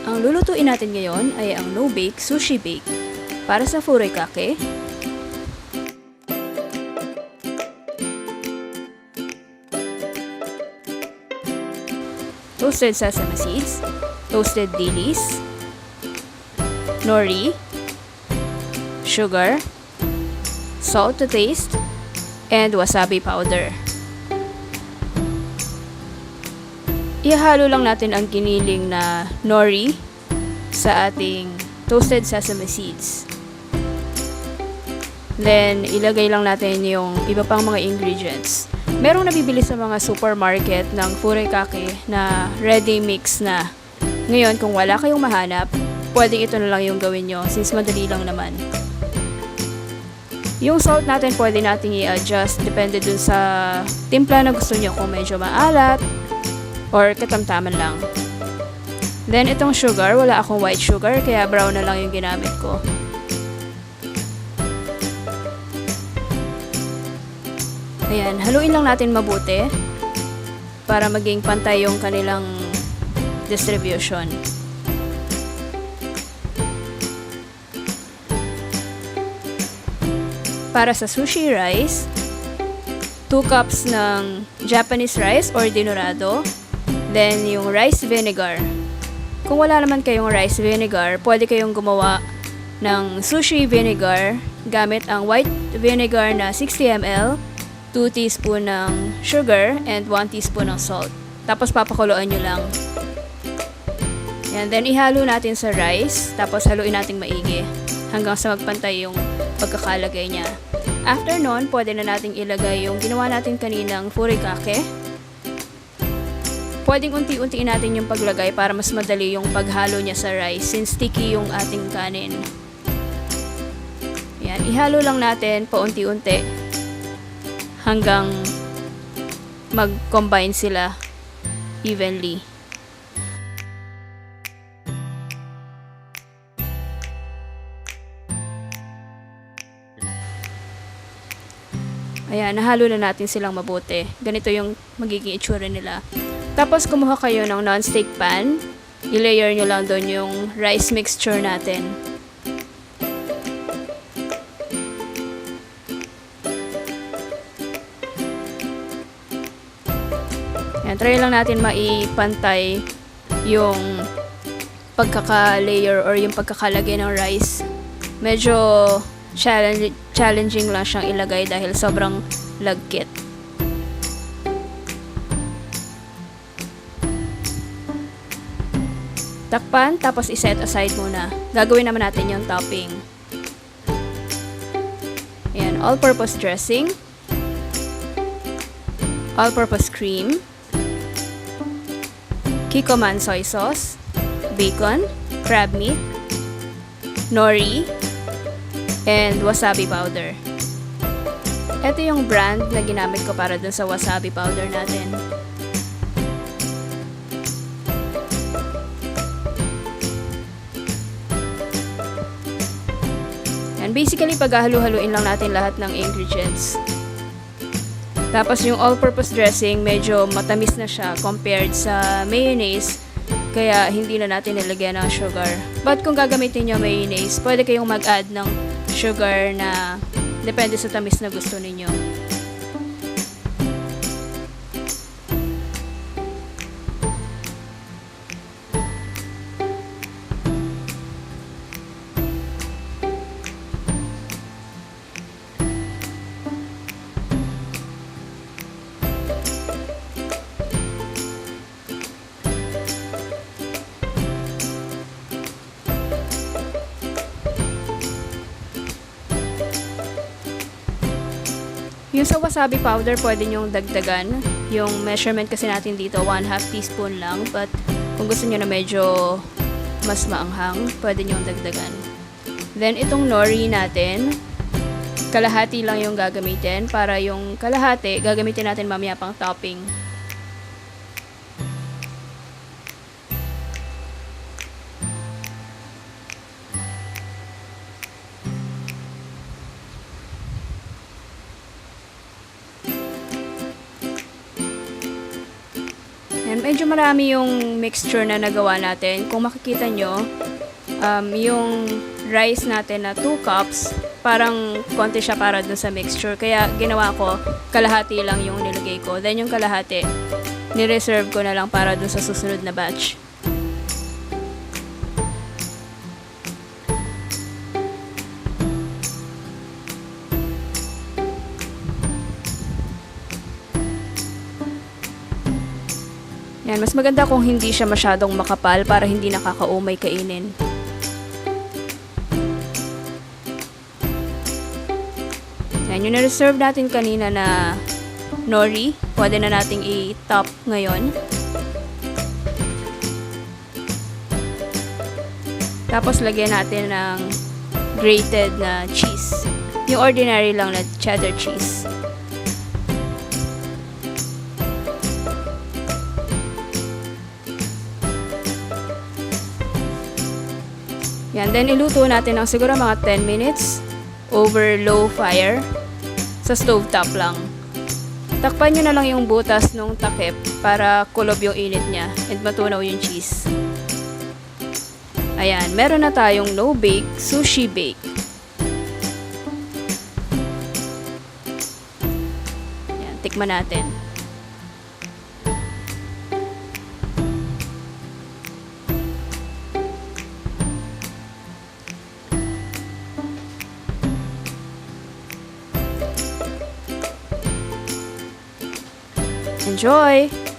Ang lulutuin natin ngayon ay ang no-bake sushi bake. Para sa furikake, toasted sesame seeds, toasted dilis, nori, sugar, salt to taste, and wasabi powder. Ihalo lang natin ang giniling na nori sa ating toasted sesame seeds. Then, ilagay lang natin yung iba pang mga ingredients. Merong nabibili sa mga supermarket ng furikake na ready mix na. Ngayon, kung wala kayong mahanap, pwedeng ito na lang yung gawin nyo since madali lang naman. Yung salt natin pwede nating i-adjust depende dun sa timpla na gusto nyo, kung medyo maalat or katamtaman lang. Then itong sugar, wala akong white sugar kaya brown na lang yung ginamit ko. Ayan, haluin lang natin mabuti para maging pantay yung kanilang distribution. Para sa sushi rice, 2 cups ng Japanese rice or dinurado, then yung rice vinegar. Kung wala naman kayong rice vinegar, pwede kayong gumawa ng sushi vinegar gamit ang white vinegar na 60 ml, 2 teaspoon ng sugar, and 1 teaspoon ng salt. Tapos papakuluan nyo lang. Yan, then ihalo natin sa rice, tapos haluin natin maigi hanggang sa magpantay yung pagkakalagay niya. After nun, pwede na nating ilagay yung ginawa natin kaninang furikake. Pwedeng unti-untiin natin yung paglagay para mas madali yung paghalo niya sa rice since sticky yung ating kanin. Yan, ihalo lang natin paunti-unti hanggang mag-combine sila evenly. Ayan, nahalo na natin silang mabuti. Ganito yung magiging itsura nila. Tapos kumuha kayo ng non-stick pan. I-layer nyo lang doon yung rice mixture natin. Ayan, try lang natin maipantay yung pagkaka-layer or yung pagkakalagay ng rice. Medyo challenging lang siyang ilagay dahil sobrang lagkit. Takpan, tapos iset aside muna. Gagawin naman natin yung topping. Ayan, all-purpose dressing, all-purpose cream, Kikkoman soy sauce, bacon, crab meat, nori, and wasabi powder. Ito yung brand na ginamit ko para dun sa wasabi powder natin. And basically, paghahalu-haluin lang natin lahat ng ingredients. Tapos yung all-purpose dressing, medyo matamis na siya compared sa mayonnaise. Kaya hindi na natin nilagyan ng sugar. But kung gagamitin nyo mayonnaise, pwede kayong mag-add ng sugar na depende sa tamis na gusto ninyo. Yung sa wasabi powder, pwede nyong dagdagan. Yung measurement kasi natin dito, 1/2 teaspoon lang. But kung gusto nyo na medyo mas maanghang, pwede nyong dagdagan. Then, itong nori natin, kalahati lang yung gagamitin. Para yung kalahati, gagamitin natin mamaya pang topping. medyo marami yung mixture na nagawa natin. Kung makikita nyo, yung rice natin na 2 cups, parang konti siya para dun sa mixture. Kaya ginawa ko, kalahati lang yung nilagay ko. Then yung kalahati, ni-reserve ko na lang para dun sa susunod na batch. Yan, mas maganda kung hindi siya masyadong makapal para hindi nakakaumay kainin. Yan, yung na-reserve natin kanina na nori, pwede na nating i-top ngayon. Tapos lagyan natin ng grated na cheese. Yung ordinary lang na cheddar cheese. Yan, then iluto natin ng siguro mga 10 minutes over low fire sa stove top lang. Takpan nyo na lang yung butas nung takip para kulob yung init niya and matunaw yung cheese. Ayan, meron na tayong no-bake sushi bake. Ayan, tikman natin. Enjoy!